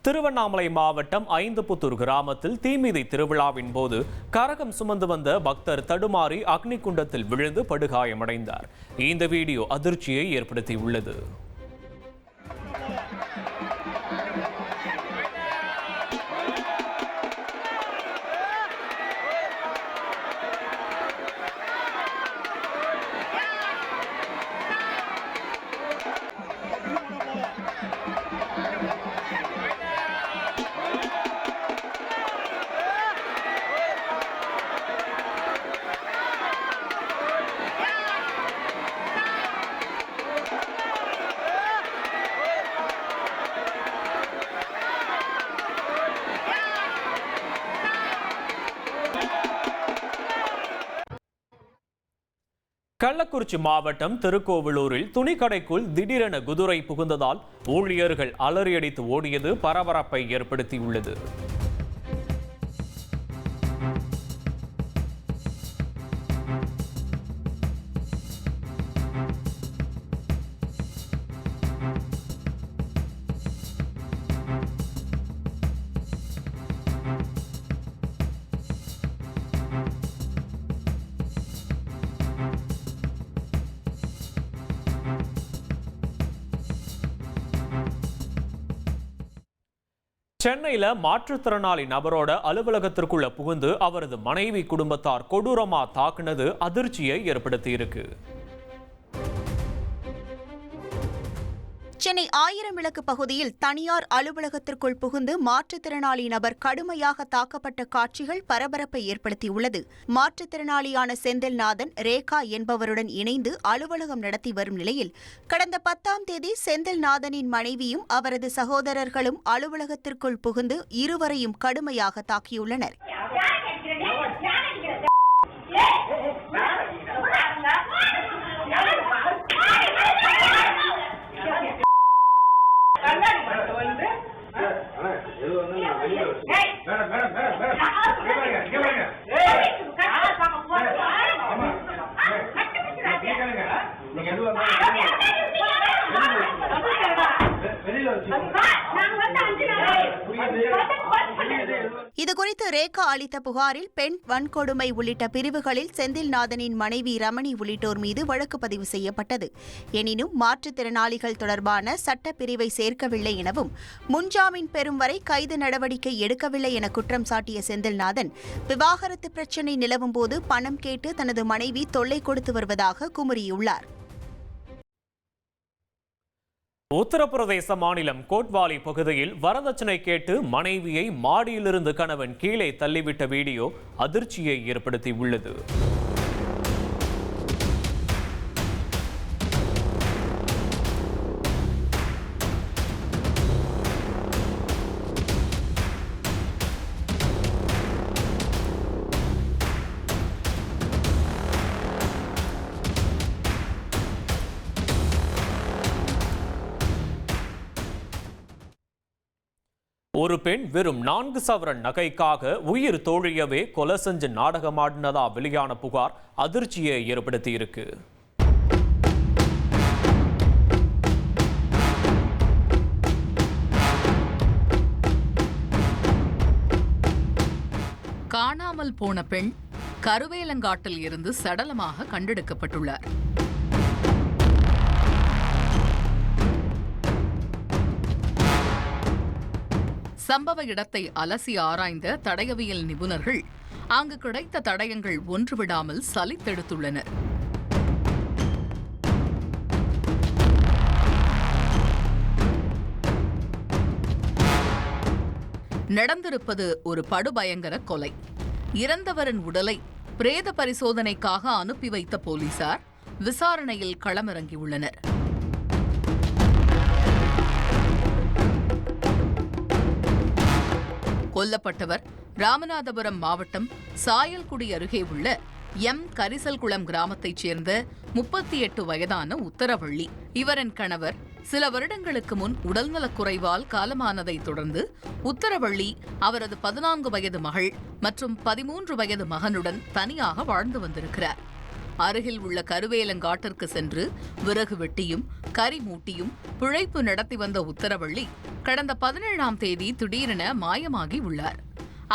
திருவண்ணாமலை மாவட்டம் ஐந்துப்புத்தூர் கிராமத்தில் தீமிதி திருவிழாவின் போது கரகம் சுமந்து வந்த பக்தர் தடுமாறி அக்னி குண்டத்தில் விழுந்து படுகாயமடைந்தார். இந்த வீடியோ அதிர்ச்சியை ஏற்படுத்தியுள்ளது. கள்ளக்குறிச்சி மாவட்டம் திருக்கோவிலூரில் துணிக்கடைக்குள் திடீரென குதிரை புகுந்ததால் ஊழியர்கள் அலறியடித்து ஓடியது பரபரப்பை ஏற்படுத்தியுள்ளது. சென்னையில மாற்றுத்திறனாளி நபரோட அலுவலகத்திற்குள்ள புகுந்து அவரது மனைவி குடும்பத்தார் கொடூரமா தாக்குனது அதிர்ச்சியை ஏற்படுத்தியிருக்கு. சென்னை ஆயிரம் விளக்கு பகுதியில் தனியார் அலுவலகத்திற்குள் புகுந்து மாற்றுத்திறனாளி நபர் கடுமையாக தாக்கப்பட்ட காட்சிகள் பரபரப்பை ஏற்படுத்தியுள்ளது. மாற்றுத்திறனாளியான செந்தில்நாதன் ரேகா என்பவருடன் இணைந்து அலுவலகம் நடத்தி வரும் நிலையில் கடந்த 10ஆம் தேதி செந்தில்நாதனின் மனைவியும் அவரது சகோதரர்களும் அலுவலகத்திற்குள் புகுந்து இருவரையும் கடுமையாக தாக்கியுள்ளனர். இதுகுறித்து ரேகா அளித்த புகாரில் பெண் வன்கொடுமை உள்ளிட்ட பிரிவுகளில் செந்தில்நாதனின் மனைவி ரமணி உள்ளிட்டோர் மீது வழக்கு பதிவு செய்யப்பட்டது. எனினும் மாற்றுத்திறனாளிகள் தொடர்பான சட்டப்பிரிவை சேர்க்கவில்லை எனவும் முன்ஜாமீன் பெறும் வரை கைது நடவடிக்கை எடுக்கவில்லை என குற்றம் சாட்டிய செந்தில்நாதன் விவாகரத்து பிரச்சினை நிலவும் போது பணம் கேட்டு தனது மனைவி தொல்லை கொடுத்து வருவதாக குமுறியுள்ளார். உத்தரப்பிரதேச மாநிலம் கோட்வாலி பகுதியில் வரதட்சணை கேட்டு மனைவியை மாடியிலிருந்து கணவன் கீழே தள்ளிவிட்ட வீடியோ அதிர்ச்சியை ஏற்படுத்தியுள்ளது. ஒரு பெண் வெறும் 4 சவரன் நகைக்காக உயிர் தோழியவே கொலை செஞ்சு நாடகமாடினதா வெளியான புகார் அதிர்ச்சியை ஏற்படுத்தியிருக்கு. காணாமல் போன பெண் கருவேலங்காட்டில் இருந்து சடலமாக கண்டெடுக்கப்பட்டுள்ளார். சம்பவ இடத்தை அலசி ஆராய்ந்த தடயவியல் நிபுணர்கள் அங்கு கிடைத்த தடயங்கள் ஒன்றுவிடாமல் சலித்தெடுத்துள்ளனர். நடந்திருப்பது ஒரு படுபயங்கர கொலை. இறந்தவரின் உடலை பிரேத பரிசோதனைக்காக அனுப்பி வைத்த போலீசார் விசாரணையில் களமிறங்கியுள்ளனர். கொல்லப்பட்டவர் ராமநாதபுரம் மாவட்டம் சாயல்குடி அருகே உள்ள கரிசல்குளம் கிராமத்தைச் சேர்ந்த 38 வயதான உத்தரவள்ளி. இவரின் கணவர் சில வருடங்களுக்கு முன் உடல்நலக்குறைவால் காலமானதைத் தொடர்ந்து உத்தரவள்ளி அவரது 14 வயது மகள் மற்றும் 13 வயது மகனுடன் தனியாக வாழ்ந்து வந்திருக்கிறார். அருகில் உள்ள கருவேலங்காட்டிற்கு சென்று விறகு வெட்டியும் கறி மூட்டியும் பிழைப்பு நடத்தி வந்த உத்தரவள்ளி கடந்த 17ஆம் தேதி திடீரென மாயமாகி உள்ளார்.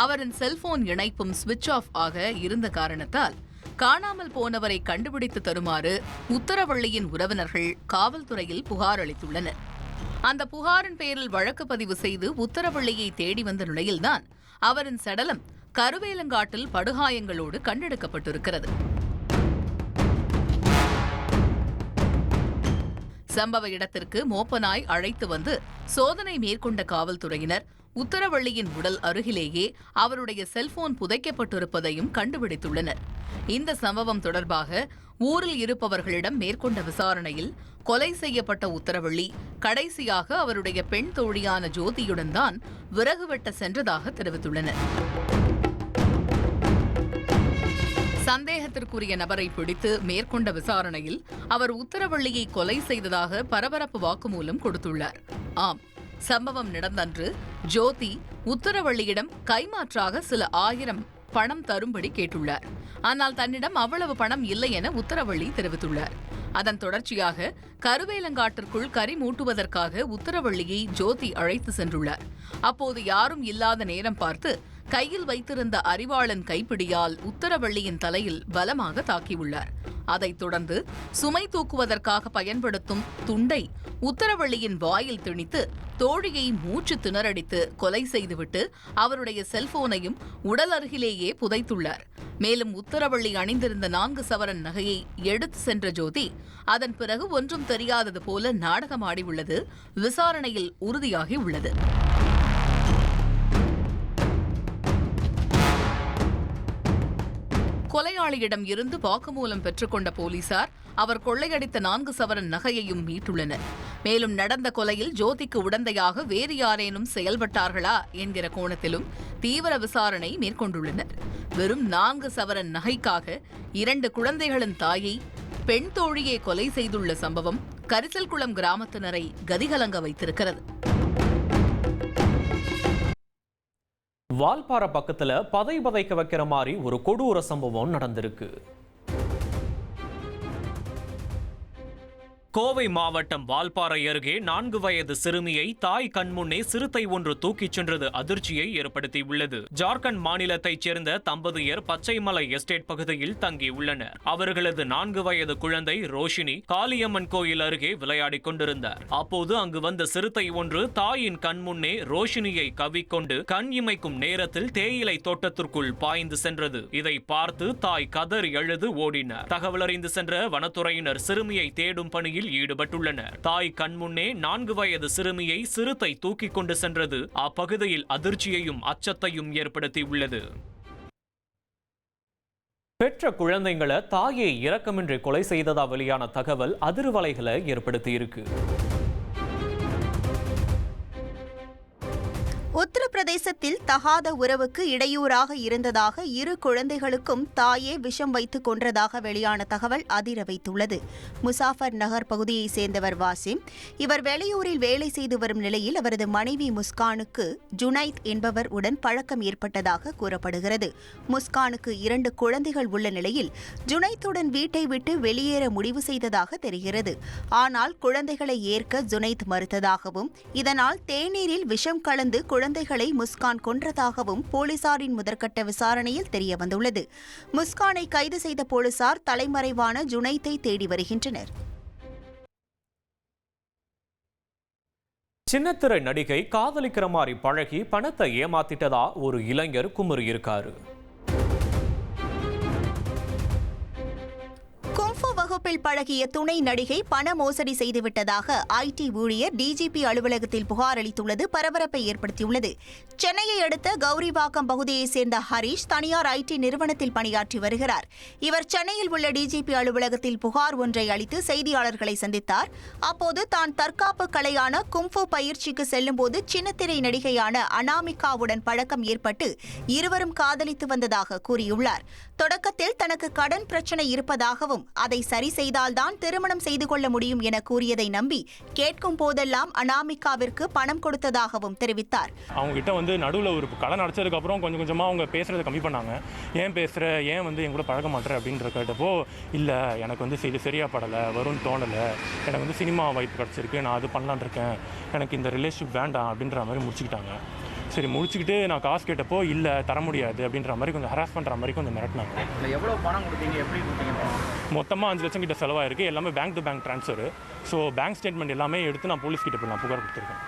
அவரின் செல்போன் இணைப்பும் சுவிட்ச் ஆஃப் ஆக இருந்த காரணத்தால் காணாமல் போனவரை கண்டுபிடித்து தருமாறு உத்தரவள்ளியின் உறவினர்கள் காவல்துறையில் புகார் அளித்துள்ளனர். அந்த புகாரின் பேரில் வழக்கு பதிவு செய்து உத்தரவள்ளியை தேடி வந்த நிலையில்தான் அவரின் சடலம் கருவேலங்காட்டில் படுகாயங்களோடு கண்டெடுக்கப்பட்டிருக்கிறது. சம்பவ இடத்திற்கு மோப்பனாய் அழைத்து வந்து சோதனை மேற்கொண்ட காவல்துறையினர் உத்தரவள்ளியின் உடல் அருகிலேயே அவருடைய செல்போன் புதைக்கப்பட்டிருப்பதையும் கண்டுபிடித்துள்ளனர். இந்த சம்பவம் தொடர்பாக ஊரில் இருப்பவர்களிடம் மேற்கொண்ட விசாரணையில் கொலை செய்யப்பட்ட உத்தரவள்ளி கடைசியாக அவருடைய பெண் தோழியான ஜோதியுடன் தான் விறகு வெட்ட சென்றதாக தெரிவித்துள்ளனர். சந்தேகத்திற்குரிய நபரை பிடித்து மேற்கொண்ட விசாரணையில் அவர் உத்தரவள்ளியை கொலை செய்ததாக பரபரப்பு வாக்குமூலம் கொடுத்துள்ளார். ஆம், சம்பவம் நடந்தன்று ஜோதி உத்தரவள்ளியிடம் கைமாற்றாக சில 1000 பணம் தரும்படி கேட்டுள்ளார். ஆனால் தன்னிடம் அவ்வளவு பணம் இல்லை என உத்தரவள்ளி தெரிவித்துள்ளார். அதன் தொடர்ச்சியாக கருவேலங்காட்டிற்குள் கறி மூட்டுவதற்காக உத்தரவள்ளியை ஜோதி அழைத்து சென்றுள்ளார். அப்போது யாரும் இல்லாத நேரம் பார்த்து கையில் வைத்திருந்த அரிவாளன் கைப்பிடியால் உத்தரவள்ளியின் தலையில் பலமாக தாக்கியுள்ளார். அதைத் தொடர்ந்து சுமை தூக்குவதற்காக பயன்படுத்தும் துண்டை உத்தரவள்ளியின் வாயில் திணித்து தோழியை மூச்சு திணறடித்து கொலை செய்துவிட்டு அவருடைய செல்போனையும் உடல் அருகிலேயே புதைத்துள்ளார். மேலும் உத்தரவள்ளி அணிந்திருந்த 4 சவரன் நகையை எடுத்து சென்ற ஜோதி அதன் பிறகு ஒன்றும் தெரியாதது போல நாடகமாடியுள்ளது விசாரணையில் உறுதியாகி உள்ளது. கொலையாளியிடம் இருந்து வாக்குமூலம் பெற்றுக்கொண்ட போலீசார் அவர் கொள்ளையடித்த 4 சவரன் நகையையும் மீட்டுள்ளனர். மேலும் நடந்த கொலையில் ஜோதிக்கு உடந்தையாக வேறு யாரேனும் செயல்பட்டார்களா என்கிற கோணத்திலும் தீவிர விசாரணை மேற்கொண்டுள்ளனர். வெறும் 4 சவரன் நகைக்காக 2 குழந்தைகளின் தாயை பெண் தோழியை கொலை செய்துள்ள சம்பவம் கரிசல்குளம் கிராமத்தினரை கதிகலங்க வைத்திருக்கிறது. வால்பாறை பக்கத்துல பதைக்க வைக்கிற மாதிரி ஒரு கொடூர சம்பவம் நடந்திருக்கு. கோவை மாவட்டம் வால்பாறை அருகே 4 வயது சிறுமியை தாய் கண்முன்னே சிறுத்தை ஒன்று தூக்கிச் சென்றது அதிர்ச்சியை ஏற்படுத்தியுள்ளது. ஜார்க்கண்ட் மாநிலத்தைச் சேர்ந்த தம்பதியர் பச்சைமலை எஸ்டேட் பகுதியில் தங்கியுள்ளனர். அவர்களது 4 வயது குழந்தை ரோஷினி காளியம்மன் கோயில் அருகே விளையாடிக் கொண்டிருந்தார். அப்போது அங்கு வந்த சிறுத்தை ஒன்று தாயின் கண்முன்னே ரோஷினியை கவ்விக்கொண்டு கண் இமைக்கும் நேரத்தில் தேயிலை தோட்டத்திற்குள் பாய்ந்து சென்றது. இதை பார்த்து தாய் கதறி அழுது ஓடினார். தகவலறிந்து சென்ற வனத்துறையினர் சிறுமியை தேடும் பணியில் ஈடுபட்டுள்ளனர். தாய் கண்முன்னே 4 வயது சிறுமியை சிறுத்தை தூக்கிக் கொண்டு சென்றது அப்பகுதியில் அதிர்ச்சியையும் அச்சத்தையும் ஏற்படுத்தியுள்ளது. பெற்ற குழந்தைகளை தாயை இரக்கமின்றி கொலை செய்ததா வெளியான தகவல் அதிர்வலைகளை ஏற்படுத்தியிருக்கு. உத்தரப்பிரதேசத்தில் தகாத உறவுக்கு இடையூறாக இருந்ததாக 2 குழந்தைகளுக்கும் தாயே விஷம் வைத்து கொன்றதாக வெளியான தகவல் அதிர வைத்துள்ளது. முசாஃபர் நகர் பகுதியைச் சேர்ந்தவர் வாசிம். இவர் வெளியூரில் வேலை செய்து வரும் நிலையில் அவரது மனைவி முஸ்கானுக்கு ஜுனைத் என்பவர் உடன் பழக்கம் ஏற்பட்டதாக கூறப்படுகிறது. முஸ்கானுக்கு 2 குழந்தைகள் உள்ள நிலையில் ஜுனைத்துடன் வீட்டை விட்டு வெளியேற முடிவு செய்ததாக தெரிகிறது. ஆனால் குழந்தைகளை ஏற்க ஜுனைத் மறுத்ததாகவும் இதனால் தேநீரில் விஷம் கலந்து குழந்தைகளை முஸ்கான் கொன்றதாகவும் போலீசாரின் முதற்கட்ட விசாரணையில் தெரியவந்துள்ளது. முஸ்கானை கைது செய்த போலீசார் தலைமறைவான ஜுனைத்தை தேடி வருகின்றனர். சின்னத்திரை நடிகை காதலிக்கிற மாதிரி பழகி பணத்தை ஏமாத்திட்டதா ஒரு இளைஞர் குமுறி இருக்காரு. குங்ஃபு வகுப்பில் பழகிய துணை நடிகை பண மோசடி செய்துவிட்டதாக ஐடி ஊழியர் டிஜிபி அலுவலகத்தில் புகார் அளித்துள்ளது பரபரப்பை ஏற்படுத்தியுள்ளது. சென்னையை அடுத்த கௌரிவாக்கம் பகுதியைச் சேர்ந்த ஹரீஷ் தனியார் ஐடி நிறுவனத்தில் பணியாற்றி வருகிறார். இவர் சென்னையில் உள்ள டிஜிபி அலுவலகத்தில் புகார் ஒன்றை அளித்து செய்தியாளர்களை சந்தித்தார். அப்போது தான் தற்காப்பு கலையான குங்ஃபு பயிற்சிக்கு செல்லும்போது சின்னத்திரை நடிகையான அனாமிகாவுடன் பழக்கம் ஏற்பட்டு இருவரும் காதலித்து வந்ததாக கூறியுள்ளார். தொடக்கத்தில் தனக்கு கடன் பிரச்சனை இருப்பதாகவும் அதை சரி செய்தால்தான் திருமணம் செய்து கொள்ள முடியும் என கூறியதை நம்பி கேட்கும் போதெல்லாம் அனாமிகாவிற்கு பணம் கொடுத்ததாகவும் தெரிவித்தார். அவங்க கிட்ட வந்து நடுவில் ஒரு கடன் அடைச்சதுக்கு அப்புறம் கொஞ்சம் கொஞ்சமாக அவங்க பேசுறதை கம்மி பண்ணாங்க. ஏன் பேசுகிற, ஏன் வந்து என் கூட பழக மாட்டேற அப்படின்ற கேட்டப்போ, இல்லை எனக்கு வந்து இது சரியா படலை, வரும்னு தோணலை, எனக்கு வந்து சினிமா வாய்ப்பு கிடச்சிருக்கு, நான் அது பண்ணலான் இருக்கேன், எனக்கு இந்த ரிலேஷன்ஷிப் வேண்டாம் அப்படின்ற மாதிரி முடிச்சுக்கிட்டாங்க. சரி, முடிச்சுக்கிட்டு நான் காசு கேட்டப்போ இல்லை தர முடியாது அப்படின்ற மாதிரி கொஞ்சம் ஹராஸ் பண்ணுற மாதிரி கொஞ்சம் மிரட்டினாங்க. எவ்வளோ பணம் கொடுத்தீங்க, எப்படி கொடுத்தீங்க? மொத்தமாக 5 லட்சம் கிட்ட செலவாயிருக்கு. எல்லாமே bank to bank transfer. So bank statement எல்லாமே எடுத்து நான் போலீஸ் கிட்ட போய் நான் புகார் கொடுத்துருக்கேன்.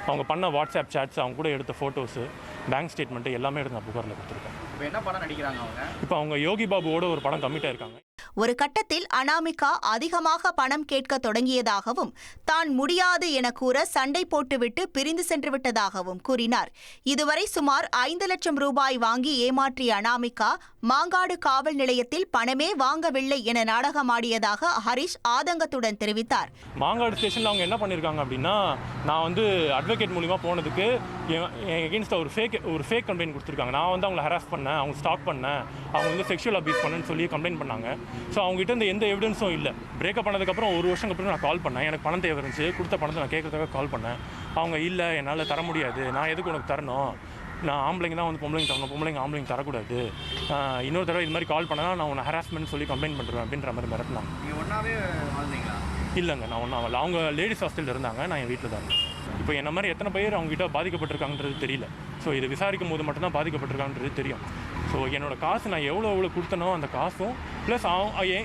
அவங்க பண்ண வாட்ஸ்அப் சாட்ஸ், அவங்க கூட எடுத்த ஃபோட்டோஸு, பேங்க் ஸ்டேட்மெண்ட்டு எல்லாமே எடுத்து நான் புகாரில் கொடுத்துருக்கேன். இப்போ என்ன படம் நடிக்கிறாங்க அவங்க? இப்போ அவங்க யோகி பாபுவோட ஒரு படம் கம்மிட்டாக இருக்காங்க. ஒரு கட்டத்தில் அனாமிகா அதிகமாக பணம் கேட்க தொடங்கியதாகவும் தான் முடியாது என கூற சண்டை போட்டுவிட்டு பிரிந்து சென்று விட்டதாகவும் கூறினார். இதுவரை சுமார் 5 லட்சம் ரூபாய் வாங்கி ஏமாற்றிய அனாமிகா மாங்காடு காவல் நிலையத்தில் பணமே வாங்கவில்லை என நாடகமாடியதாக ஹரிஷ் ஆதங்கத்துடன் தெரிவித்தார். மாங்காடு ஸ்டேஷனில் அவங்க என்ன பண்ணியிருக்காங்க அப்படின்னா, நான் வந்து அட்வொகேட் மூலிமா போனதுக்கு எகென்ஸ்டாக ஒரு ஃபேக் கம்ப்ளைண்ட் கொடுத்துருக்காங்க. நான் வந்து அவங்களை ஹராஸ் பண்ணேன், அவங்க ஸ்டாக் பண்ணேன், அவங்க வந்து செக்ஷுவல் அபியூஸ் பண்ணேன்னு சொல்லி கம்ப்ளைண்ட் பண்ணாங்க. ஸோ அவங்ககிட்ட இந்த எந்த எவிடன்ஸும் இல்லை. பிரேக்கப் பண்ணதுக்கப்புறம் 1 வருஷம் அப்புறம் நான் கால் பண்ணேன், எனக்கு பணம் தேவை இருந்துச்சு, கொடுத்த பணத்தை நான் கேட்கறதுக்காக கால் பண்ணேன். அவங்க இல்லை, என்னால் தர முடியாது, நான் எதுக்கு உனக்கு தரணும், நான் ஆம்பளைங்க தான் வந்து பொம்பளைங்க தரணும், பொம்பளைங்க ஆம்பளைங்க தரக்கூடாது, இன்னொரு தடவை இது மாதிரி கால் பண்ணால் நான் உன்னை ஹராஸ்மெண்ட் சொல்லி கம்ப்ளைண்ட் பண்ணுறேன் அப்படின்ற மாதிரி மிரட்டினாங்க. நீங்கள் ஒன்றாவே வாழ்ந்தீங்களா? இல்லைங்க, நான் ஒன்றும் ஆகல. அவங்க லேடிஸ் ஹாஸ்டலில் இருந்தாங்க, நான் என் வீட்டில் தான் இருந்தேன். இப்போ என்ன மாதிரி எத்தனை பேர் அவங்ககிட்ட பாதிக்கப்பட்டிருக்காங்கன்றது தெரியல. ஸோ இது விசாரிக்கும் போது மட்டும்தான் பாதிக்கப்பட்டிருக்காங்கன்றது தெரியும். ஸோ என்னோட காசு நான் எவ்வளோ கொடுத்தனோ அந்த காசும் ப்ளஸ்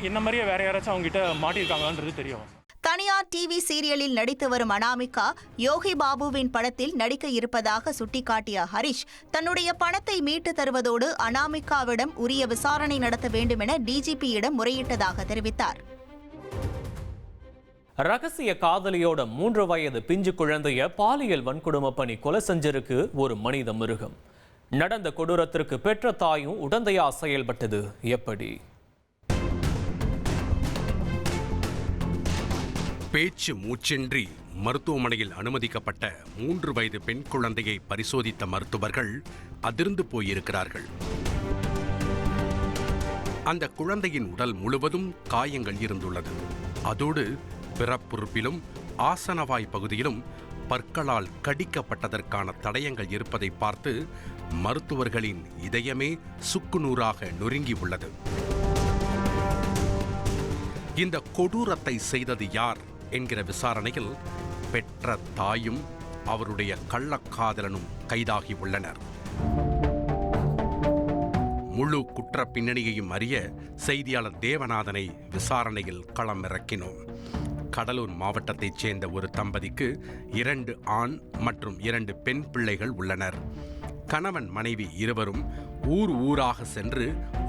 என்ன மாதிரியே வேற யாராச்சும் அவங்ககிட்ட மாட்டியிருக்காங்கன்றது தெரியும். தனியார் டிவி சீரியலில் நடித்து வரும் அனாமிகா யோகி பாபுவின் படத்தில் நடிக்க இருப்பதாக சுட்டிக்காட்டிய ஹரிஷ் தன்னுடைய பணத்தை மீட்டு தருவதோடு அனாமிகாவிடம் உரிய விசாரணை நடத்த வேண்டும் என டிஜிபியிடம் முறையிட்டதாக தெரிவித்தார். ரகசிய காதலியோட 3 வயது பிஞ்சு குழந்தைய பாலியல் வன்கொடுமை பண்ணி கொலை செஞ்சிருக்கு ஒரு மனித மிருகம். நடந்த கொடூரத்திற்கு பெற்ற தாயும் உடந்தையா செயல்பட்டது எப்படி? பேச்சு மூச்சின்றி மருத்துவமனையில் அனுமதிக்கப்பட்ட 3 வயது பெண் குழந்தையை பரிசோதித்த மருத்துவர்கள் அதிர்ந்து போயிருக்கிறார்கள். அந்த குழந்தையின் உடல் முழுவதும் காயங்கள் இருந்துள்ளது. அதோடு பிறப்புறுப்பிலும் ஆசனவாய் பகுதியிலும் பற்களால் கடிக்கப்பட்டதற்கான தடயங்கள் இருப்பதை பார்த்து மருத்துவர்களின் இதயமே சுக்குநூறாக நொறுங்கி உள்ளது. இந்த கொடூரத்தை செய்தது யார் என்கிற விசாரணையில் பெற்ற தாயும் அவருடைய கள்ளக்காதலனும் கைதாகி உள்ளனர். முழு குற்ற பின்னணியையும் அறிய செய்தியாளர் தேவநாதனை விசாரணையில் களமிறக்கினோம். கடலூர் மாவட்டத்தைச் சேர்ந்த ஒரு தம்பதிக்கு 2 ஆண் மற்றும் 2 பெண் பிள்ளைகள் உள்ளனர். கணவன் மனைவி இருவரும் ஊராக சென்று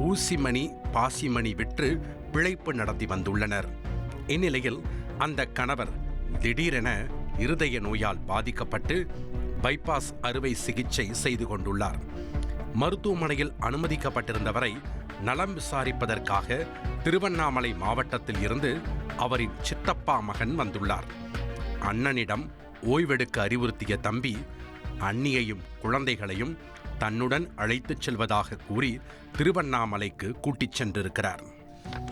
ஊசிமணி பாசிமணி விற்று பிழைப்பு நடத்தி வந்துள்ளனர். இந்நிலையில் அந்த கணவர் திடீரென இருதய நோயால் பாதிக்கப்பட்டு பைபாஸ் அறுவை சிகிச்சை செய்து கொண்டுள்ளார். மருத்துவமனையில் அனுமதிக்கப்பட்டிருந்தவரை நலம் விசாரிப்பதற்காக திருவண்ணாமலை மாவட்டத்தில் இருந்து அவரின் சித்தப்பா மகன் வந்துள்ளார். அண்ணனிடம் ஓய்வெடுக்க அறிவுறுத்திய தம்பி அண்ணியையும் குழந்தைகளையும் தன்னுடன் அழைத்துச் செல்வதாக கூறி திருவண்ணாமலைக்கு கூட்டிச் சென்றிருக்கிறார்.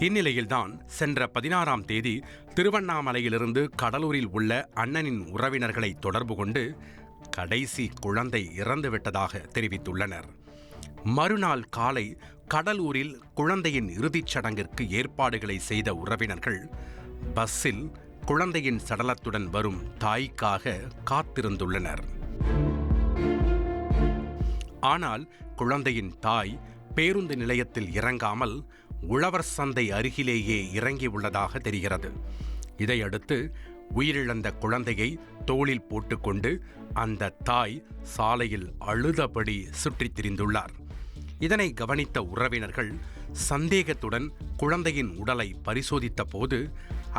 இந்நிலையில்தான் சென்ற 16ஆம் தேதி திருவண்ணாமலையிலிருந்து கடலூரில் உள்ள அண்ணனின் உறவினர்களை தொடர்பு கொண்டு கடைசி குழந்தை இறந்துவிட்டதாக தெரிவித்துள்ளனர். மறுநாள் காலை கடலூரில் குழந்தையின் இறுதிச் சடங்கிற்கு ஏற்பாடுகளை செய்த உறவினர்கள் பஸ்ஸில் குழந்தையின் சடலத்துடன் வரும் தாய்க்காக காத்திருந்துள்ளனர். ஆனால் குழந்தையின் தாய் பேருந்து நிலையத்தில் இறங்காமல் உழவர் சந்தை அருகிலேயே இறங்கியுள்ளதாக தெரிகிறது. இதையடுத்து உயிரிழந்த குழந்தையை தோளில் போட்டுக்கொண்டு அந்த தாய் சாலையில் அழுதபடி சுற்றித் திரிந்துள்ளார். இதனை கவனித்த உறவினர்கள் சந்தேகத்துடன் குழந்தையின் உடலை பரிசோதித்த போது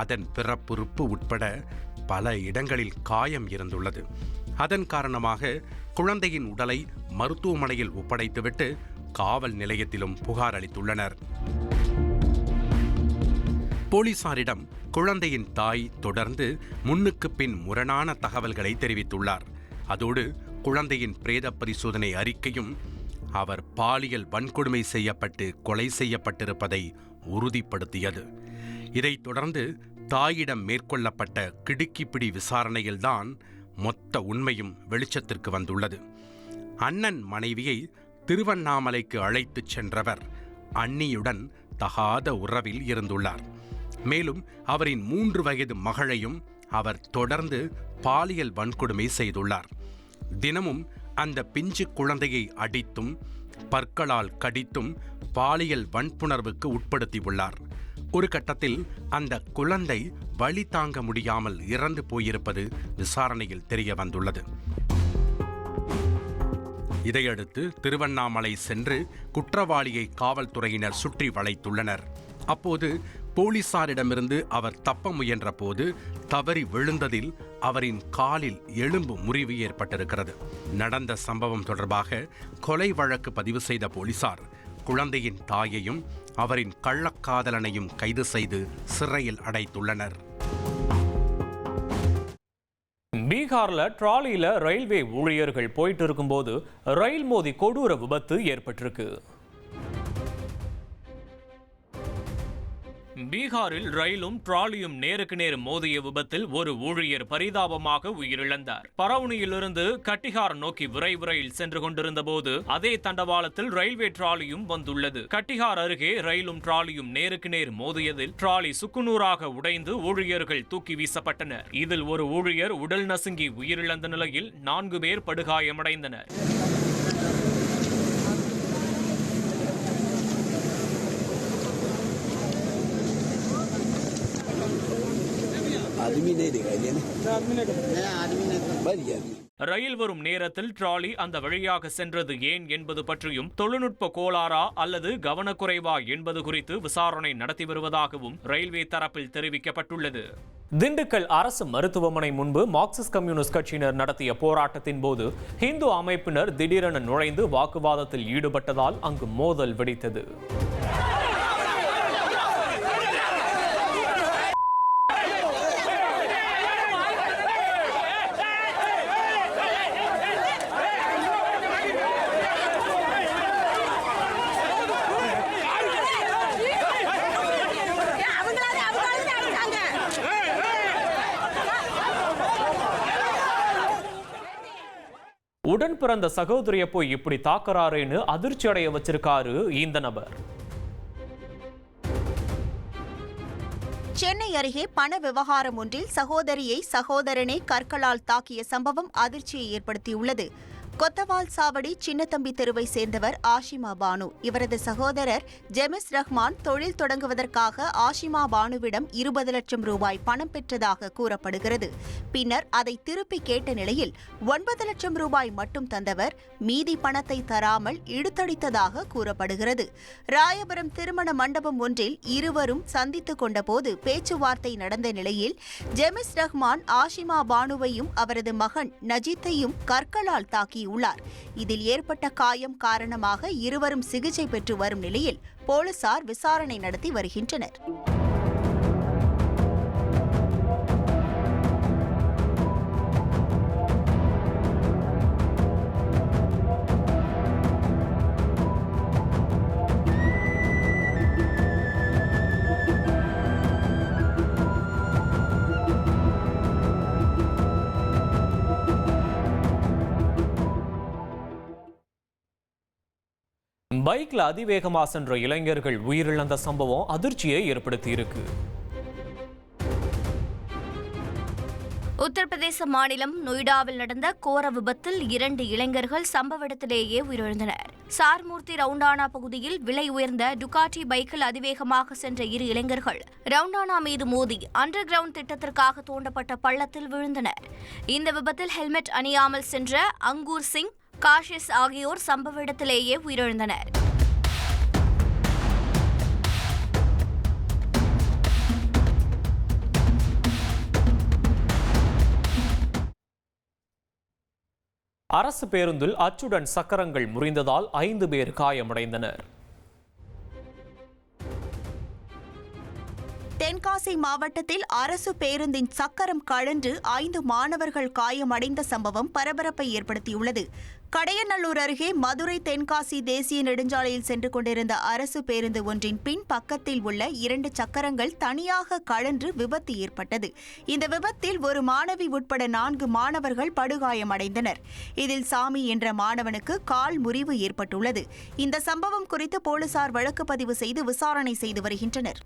அதன் பிறப்புறுப்பு உட்பட பல இடங்களில் காயம் இருந்துள்ளது. அதன் காரணமாக குழந்தையின் உடலை மருத்துவமனையில் ஒப்படைத்துவிட்டு காவல் நிலையத்திலும் புகார் அளித்துள்ளனர். போலீசாரிடம் குழந்தையின் தாய் தொடர்ந்து முன்னுக்கு பின் முரணான தகவல்களை தெரிவித்துள்ளார். அதோடு குழந்தையின் பிரேத பரிசோதனை அறிக்கையும் அவர் பாலியல் வன்கொடுமை செய்யப்பட்டு கொலை செய்யப்பட்டிருப்பதை உறுதிப்படுத்தியது. இதைத் தொடர்ந்து தாயிடம் மேற்கொள்ளப்பட்ட கிடுக்கிப்பிடி விசாரணையில்தான் மொத்த உண்மையும் வெளிச்சத்திற்கு வந்துள்ளது. அண்ணன் மனைவியை திருவண்ணாமலைக்கு அழைத்துச் சென்றவர் அண்ணியுடன் தகாத உறவில் இருந்துள்ளார். மேலும் அவரின் 3 வயது மகளையும் அவர் தொடர்ந்து பாலியல் வன்கொடுமை செய்துள்ளார். தினமும் அந்த பிஞ்சு குழந்தையை அடித்தும் பற்களால் கடித்தும் பாலியல் வன்புணர்வுக்கு உட்படுத்தியுள்ளார். ஒரு கட்டத்தில் அந்த குழந்தை வலி தாங்க முடியாமல் இறந்து போயிருப்பது விசாரணையில் தெரிய வந்துள்ளது. இதையடுத்து திருவண்ணாமலை சென்று குற்றவாளியை காவல்துறையினர் சுற்றி வளைத்துள்ளனர். அப்போது போலீசாரிடமிருந்து அவர் தப்ப முயன்ற போது தவறி விழுந்ததில் அவரின் காலில் எலும்பு முறிவு ஏற்பட்டிருக்கிறது. நடந்த சம்பவம் தொடர்பாக கொலை வழக்கு பதிவு செய்த போலீசார் குழந்தையின் தாயையும் அவரின் கள்ளக்காதலனையும் கைது செய்து சிறையில் அடைத்துள்ளனர். பீகார்ல ட்ராலியில ரயில்வே ஊழியர்கள் போயிட்டு இருக்கும்போது ரயில் மோதி கொடூர விபத்து ஏற்பட்டிருக்கு. பீகாரில் ரயிலும் ட்ராலியும் நேருக்கு நேர் மோதிய விபத்தில் ஒரு ஊழியர் பரிதாபமாக உயிரிழந்தார். பரவுனியிலிருந்து கட்டிஹார் நோக்கி விரைவில் சென்று கொண்டிருந்த போது அதே தண்டவாளத்தில் ரயில்வே ட்ராலியும் வந்துள்ளது. கட்டிஹார் அருகே ரயிலும் ட்ராலியும் நேருக்கு நேர் மோதியதில் ட்ராலி சுக்குநூறாக உடைந்து ஊழியர்கள் தூக்கி வீசப்பட்டனர். இதில் ஒரு ஊழியர் உடல் நசுங்கி உயிரிழந்த நிலையில் 4 பேர் படுகாயமடைந்தனர். ரயில் வரும் நேரத்தில் ட்ராலி அந்த வழியாக சென்றது ஏன் என்பது பற்றியும் தொழில்நுட்ப கோளாறா அல்லது கவனக்குறைவா என்பது குறித்து விசாரணை நடத்தி வருவதாகவும் ரயில்வே தரப்பில் தெரிவிக்கப்பட்டுள்ளது. திண்டுக்கல் அரசு மருத்துவமனை முன்பு மார்க்சிஸ்ட் கம்யூனிஸ்ட் கட்சியினர் நடத்திய போராட்டத்தின் போது இந்து அமைப்பினர் திடீரென நுழைந்து வாக்குவாதத்தில் ஈடுபட்டதால் அங்கு மோதல் வெடித்தது. உடன் பிறந்த சகோதரிய போய் இப்படி தாக்குறாருன்னு அதிர்ச்சி அடைய வச்சிருக்காரு இந்த நபர். சென்னை அருகே பண விவகாரம் ஒன்றில் சகோதரியை சகோதரனே கற்களால் தாக்கிய சம்பவம் அதிர்ச்சியை ஏற்படுத்தியுள்ளது. கொத்தவால் சாவடி சின்னத்தம்பி தெருவை சேர்ந்தவர் ஆஷிமா பானு. இவரது சகோதரர் ஜெமிஸ் ரஹ்மான் தொழில் தொடங்குவதற்காக ஆஷிமா பானுவிடம் 20 லட்சம் ரூபாய் பணம் பெற்றதாக கூறப்படுகிறது. பின்னர் அதை திருப்பி கேட்ட நிலையில் 9 லட்சம் ரூபாய் மட்டும் தந்தவர் மீதி பணத்தை தராமல் இழுத்தடித்ததாக கூறப்படுகிறது. ராயபுரம் திருமண மண்டபம் ஒன்றில் இருவரும் சந்தித்துக் கொண்டபோது பேச்சுவார்த்தை நடந்த நிலையில் ஜெமிஸ் ரஹ்மான் ஆஷிமா பானுவையும் அவரது மகன் நஜீத்தையும் கற்களால் தாக்கி உள்ளார். இதில் ஏற்பட்ட காயம் காரணமாக இருவரும் சிகிச்சை பெற்று வரும் நிலையில் போலீசார் விசாரணை நடத்தி வருகின்றனர். பைக்ல அதிவேகமா சென்ற இளைஞர்கள் உயிரிழந்த சம்பவம் அதிர்ச்சியை ஏற்படுத்தியிருக்கு. உத்தரப்பிரதேச மாநிலம் நொய்டாவில் நடந்த கோர விபத்தில் 2 இளைஞர்கள் சம்பவ இடத்திலேயே உயிரிழந்தனர். சார்மூர்த்தி ரவுண்டானா பகுதியில் விலை உயர்ந்த டுகாட்டி பைக்கில் அதிவேகமாக சென்ற 2 இளைஞர்கள் ரவுண்டானா மீது மோதி அண்டர் கிரவுண்ட் திட்டத்திற்காக தோண்டப்பட்ட பள்ளத்தில் விழுந்தனர். இந்த விபத்தில் ஹெல்மெட் அணியாமல் சென்ற அங்கூர் சிங், காஷிஸ் ஆகியோர் சம்பவ இடத்திலேயே உயிரிழந்தனர். அரசு பேருந்தில் அச்சுடன் சக்கரங்கள் முறிந்ததால் 5 பேர் காயமடைந்தனர். தென்காசி மாவட்டத்தில் அரசு பேருந்தின் சக்கரம் கழன்று 5 மாணவர்கள் காயமடைந்த சம்பவம் பரபரப்பை ஏற்படுத்தியுள்ளது. கடையநல்லூர் அருகே மதுரை தென்காசி தேசிய நெடுஞ்சாலையில் சென்று கொண்டிருந்த அரசு பேருந்து ஒன்றின் பின் பக்கத்தில் உள்ள 2 சக்கரங்கள் தனியாக கழன்று விபத்து ஏற்பட்டது. இந்த விபத்தில் ஒரு மாணவி உட்பட 4 மாணவர்கள் படுகாயமடைந்தனர். இதில் சாமி என்ற மாணவனுக்கு கால் முறிவு ஏற்பட்டுள்ளது. இந்த சம்பவம் குறித்து போலீசார் வழக்கு பதிவு செய்து விசாரணை செய்து வருகின்றனர்.